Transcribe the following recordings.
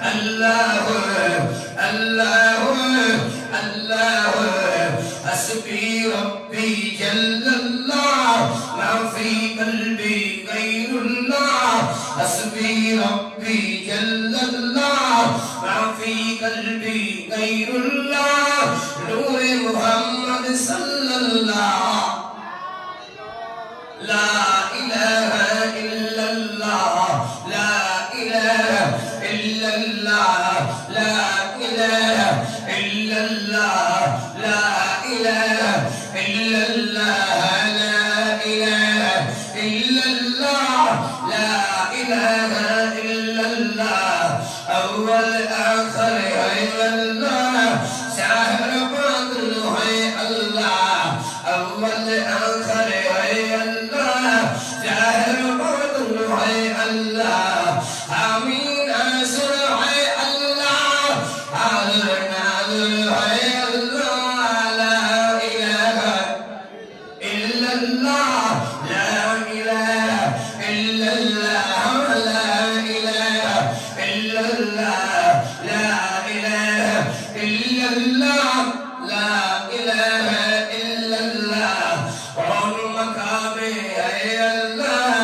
الله الله الله حسبي ربي جل الله ما في قلبي غير الله حسبي ربي جل الله ما في قلبي غير الله نور محمد صلى الله لا إله إلا الله لا إله إلا الله لا إله إلا الله لا إله إلا الله لا إله إلا الله لا إله إلا الله أول آخر ہے اللہ ظاہر باطن ہے اللہ أول آخر ہے اللہ ظاہر باطن ہے اللہ آمین آسر ہے اللہ حاضر ناظر ہے اللہ لا إله إلا الله لا إله إلا الله لا إله إلا الله لا إله إلا الله لا إله إلا الله کون مقام ہے اللہ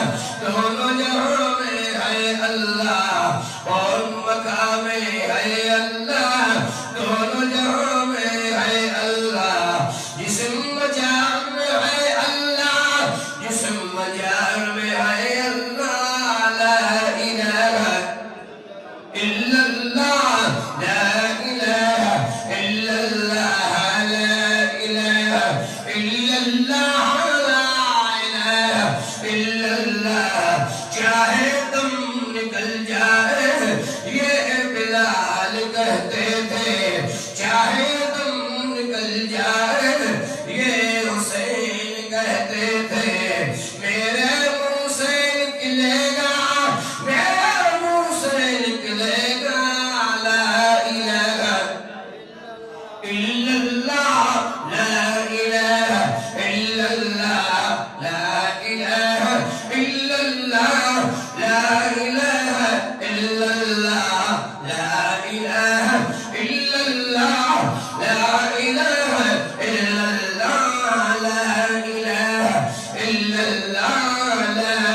دونوں جہاں میں ہے اللہ کون مقام ہے اللہ دونوں جہاں میں ہے اللہ جسم جان میں ہے اللہ جسم جان میں ہے اللہ لا إله إلا الله لا إله إلا الله لا إله إلا الله لا إله إلا الله چاہے دم نکل جائے یہ بلال کہتے تھے چاہے دم نکل جائے یہ حسین کہتے تھے میرے منہ سے نکلے گا میرے منہ سے نکلے گا لا إله إلا الله لا إله إلا الله لا إله إلا الله لا إله إلا الله لا إله إلا الله لا إله إلا الله لا إله إلا الله لا